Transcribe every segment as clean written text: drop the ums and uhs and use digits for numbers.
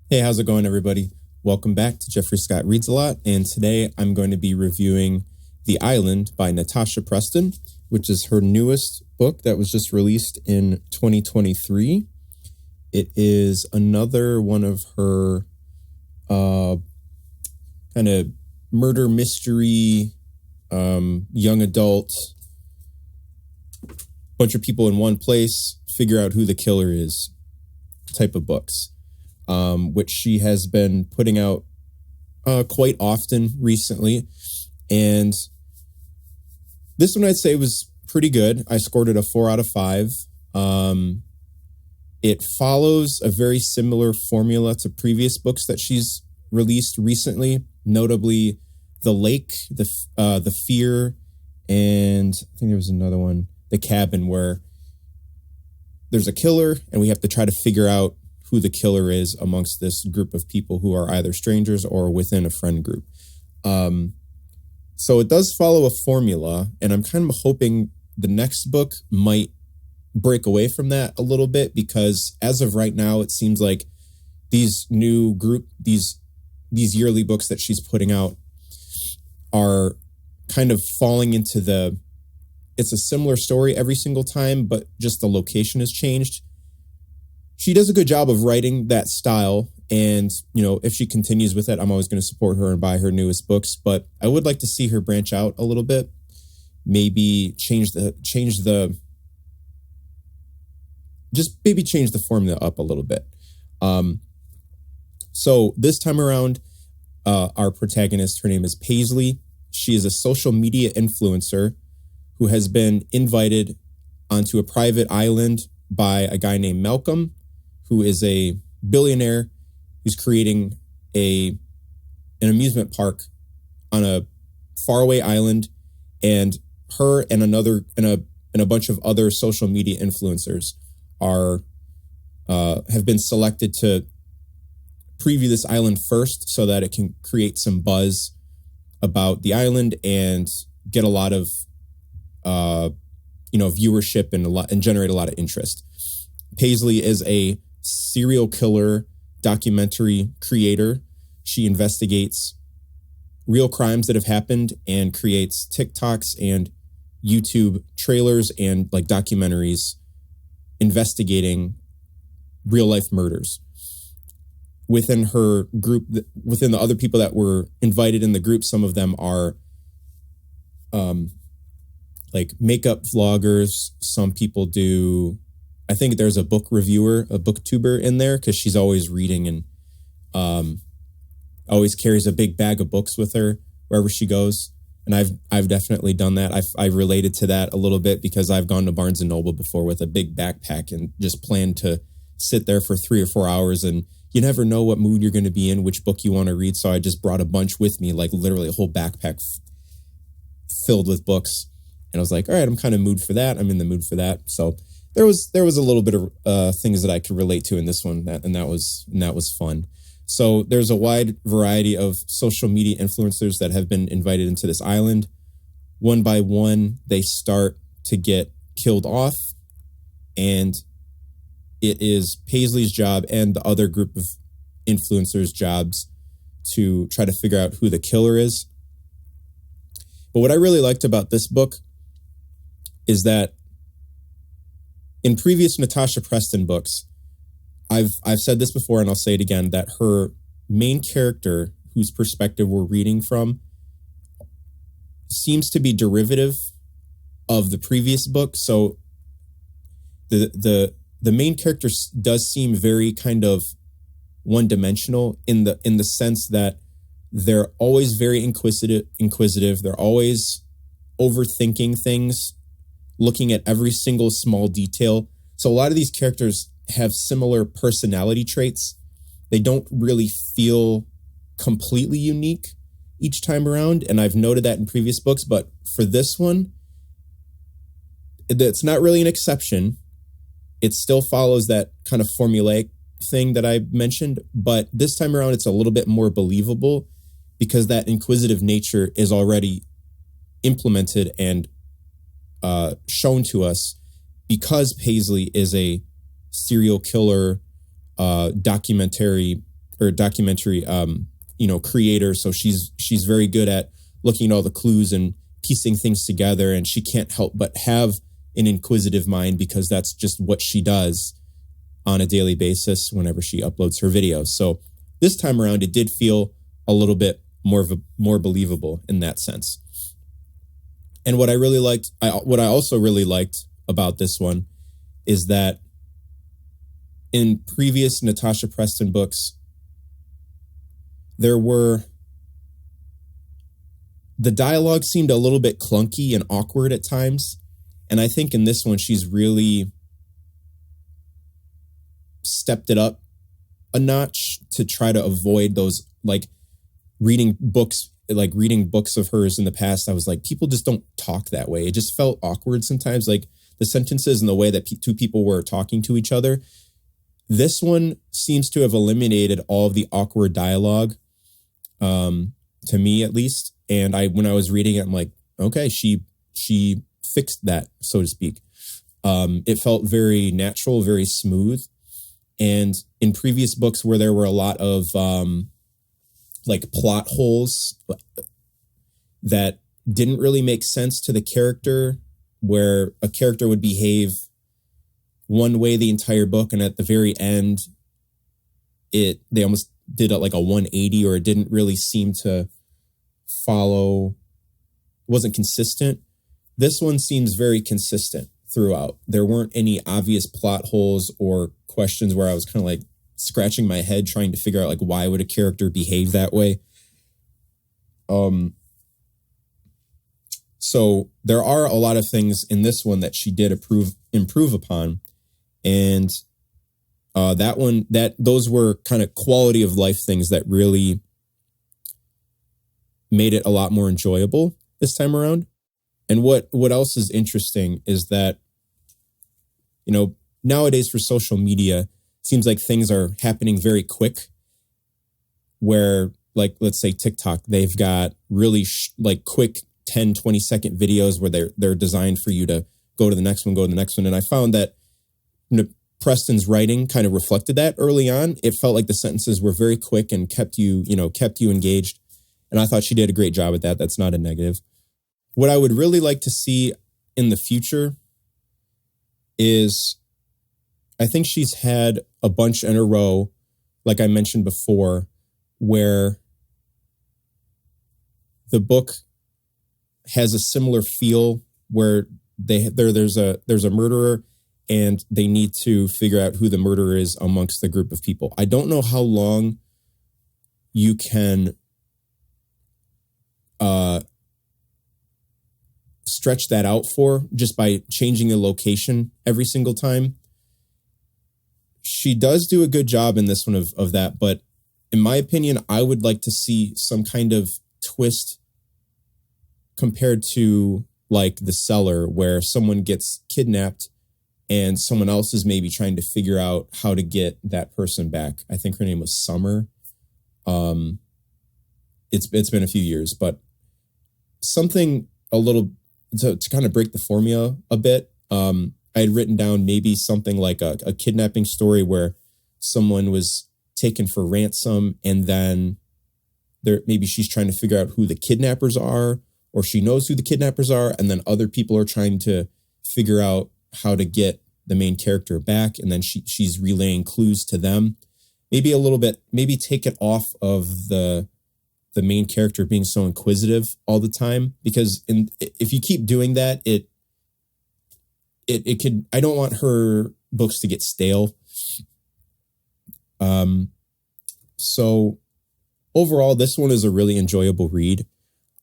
Hey, how's it going, everybody? Welcome back to Jeffrey Scott Reads a Lot, and today I'm going to be reviewing The Island by Natasha Preston, which is her newest book that was just released in 2023. It is another one of her kind of murder mystery, young adult, bunch of people in one place, figure out who the killer is type of books. Which she has been putting out quite often recently. And this one I'd say was pretty good. I scored it a 4 out of 5. It follows a very similar formula to previous books that she's released recently, notably The Lake, The Fear, and I think there was another one, The Cabin, where there's a killer and we have to try to figure out who the killer is amongst this group of people who are either strangers or within a friend group. So it does follow a formula, and I'm kind of hoping the next book might break away from that a little bit, because as of right now, it seems like these yearly books that she's putting out are kind of falling into it's a similar story every single time, but just the location has changed. She does a good job of writing that style, and if she continues with it, I'm always going to support her and buy her newest books. But I would like to see her branch out a little bit, maybe change the formula up a little bit. So this time around, our protagonist, her name is Paisley. She is a social media influencer who has been invited onto a private island by a guy named Malcolm, who is a billionaire who's creating an amusement park on a faraway island, and her and a bunch of other social media influencers have been selected to preview this island first so that it can create some buzz about the island and get a lot of viewership and generate a lot of interest. Paisley is a serial killer documentary creator. She investigates real crimes that have happened and creates TikToks and YouTube trailers and documentaries investigating real life murders. Within her group, within the other people that were invited in the group, some of them are makeup vloggers. Some people do, I think there's a book reviewer, a booktuber in there, because she's always reading and always carries a big bag of books with her wherever she goes. And I've definitely done that. I've related to that a little bit because I've gone to Barnes and Noble before with a big backpack and just planned to sit there for 3 or 4 hours, and you never know what mood you're going to be in, which book you want to read. So I just brought a bunch with me, like literally a whole backpack filled with books. And I was like, all right, I'm kind of mood for that. I'm in the mood for that. So there was a little bit of things that I could relate to in this one, and that was fun. So there's a wide variety of social media influencers that have been invited into this island. One by one, they start to get killed off, and it is Paisley's job and the other group of influencers' jobs to try to figure out who the killer is. But what I really liked about this book is that in previous Natasha Preston books, I've said this before and I'll say it again, that her main character, whose perspective we're reading from, seems to be derivative of the previous book. So the main character does seem very kind of one-dimensional in the sense that they're always very inquisitive. They're always overthinking things, looking at every single small detail. So a lot of these characters have similar personality traits. They don't really feel completely unique each time around, and I've noted that in previous books, but for this one, it's not really an exception. It still follows that kind of formulaic thing that I mentioned, but this time around it's a little bit more believable because that inquisitive nature is already implemented and shown to us because Paisley is a serial killer documentary or documentary, creator. So she's very good at looking at all the clues and piecing things together. And she can't help but have an inquisitive mind because that's just what she does on a daily basis whenever she uploads her videos. So this time around, it did feel a little bit more believable in that sense. And what I also really liked about this one is that in previous Natasha Preston books, the dialogue seemed a little bit clunky and awkward at times. And I think in this one, she's really stepped it up a notch to try to avoid those, like reading books of hers in the past. I was like, people just don't talk that way. It just felt awkward sometimes, like the sentences and the way that two people were talking to each other. This one seems to have eliminated all of the awkward dialogue, to me at least. And when I was reading it, I'm like, okay, she fixed that, so to speak. It felt very natural, very smooth. And in previous books where there were a lot of like plot holes that didn't really make sense to the character, where a character would behave one way the entire book, and at the very end, they almost did like a 180, or it didn't really seem to follow, wasn't consistent. This one seems very consistent throughout. There weren't any obvious plot holes or questions where I was kind of like scratching my head trying to figure out like why would a character behave that way. So there are a lot of things in this one that she did improve upon. And those were kind of quality of life things that really made it a lot more enjoyable this time around. And what else is interesting is that, nowadays for social media, it seems like things are happening very quick, where like, let's say TikTok, they've got really quick 10, 20-second videos where they're designed for you to go to the next one. And I found that Preston's writing kind of reflected that early on. It felt like the sentences were very quick and kept you engaged. And I thought she did a great job at that. That's not a negative. What I would really like to see in the future is, I think she's had a bunch in a row, like I mentioned before, where the book has a similar feel, where there's a murderer and they need to figure out who the murderer is amongst the group of people. I don't know how long you can stretch that out for just by changing a location every single time. She does do a good job in this one of that, but in my opinion, I would like to see some kind of twist compared to like The Cellar, where someone gets kidnapped and someone else is maybe trying to figure out how to get that person back. I think her name was Summer. It's been a few years, but something a little to kind of break the formula a bit. I had written down maybe something like a kidnapping story where someone was taken for ransom, and then maybe she's trying to figure out who the kidnappers are, or she knows who the kidnappers are, and then other people are trying to figure out how to get the main character back, and then she's relaying clues to them. Maybe a little bit, maybe take it off of the main character being so inquisitive all the time, because if you keep doing that, it could, I don't want her books to get stale. So overall, this one is a really enjoyable read.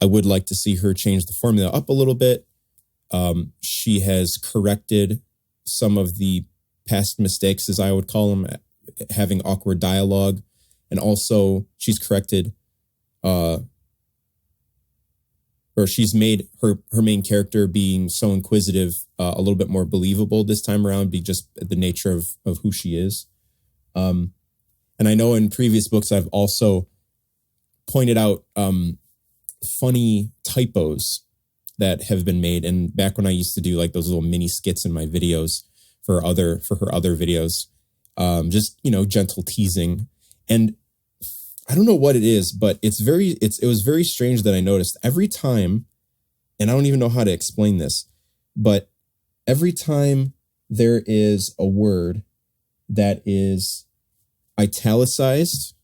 I would like to see her change the formula up a little bit. She has corrected some of the past mistakes, as I would call them, having awkward dialogue. And also she's corrected, or she's made her main character being so inquisitive a little bit more believable this time around, be just the nature of who she is. And I know in previous books, I've also pointed out funny typos that have been made. And back when I used to do like those little mini skits in my videos for her other videos, just, gentle teasing. And I don't know what it is, but it was very strange that I noticed every time, and I don't even know how to explain this, but every time there is a word that is italicized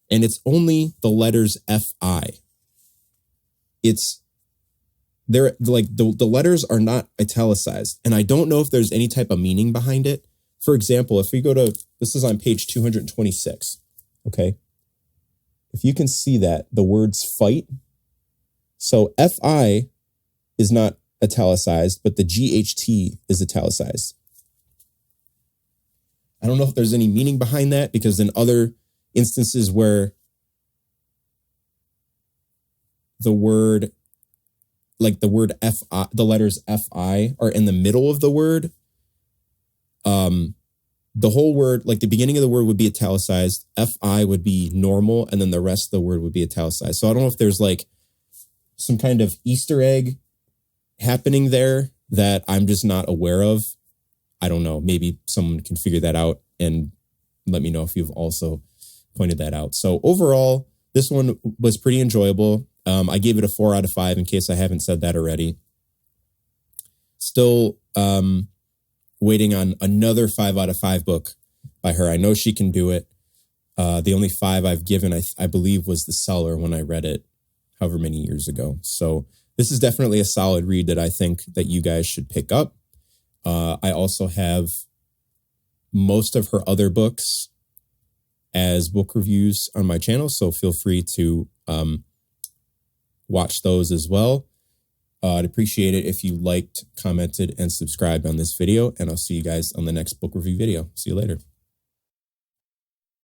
and it's only the letters FI, it's they're like the letters are not italicized. And I don't know if there's any type of meaning behind it. For example, if we go to, this is on page 226. Okay. If you can see that, the words fight. So FI is not italicized, but the GHT is italicized. I don't know if there's any meaning behind that, because in other instances where the word, like the word FI, the letters FI are in the middle of the word, the whole word, like the beginning of the word would be italicized, FI would be normal, and then the rest of the word would be italicized. So I don't know if there's like some kind of Easter egg happening there that I'm just not aware of. I don't know. Maybe someone can figure that out and let me know if you've also pointed that out. So overall, this one was pretty enjoyable. I gave it a 4 out of 5 in case I haven't said that already. Still waiting on another 5 out of 5 book by her. I know she can do it. The only 5 I've given, I believe, was The Cellar when I read it however many years ago. So this is definitely a solid read that I think that you guys should pick up. I also have most of her other books as book reviews on my channel, so feel free to watch those as well. I'd appreciate it if you liked, commented, and subscribed on this video, and I'll see you guys on the next book review video. See you later.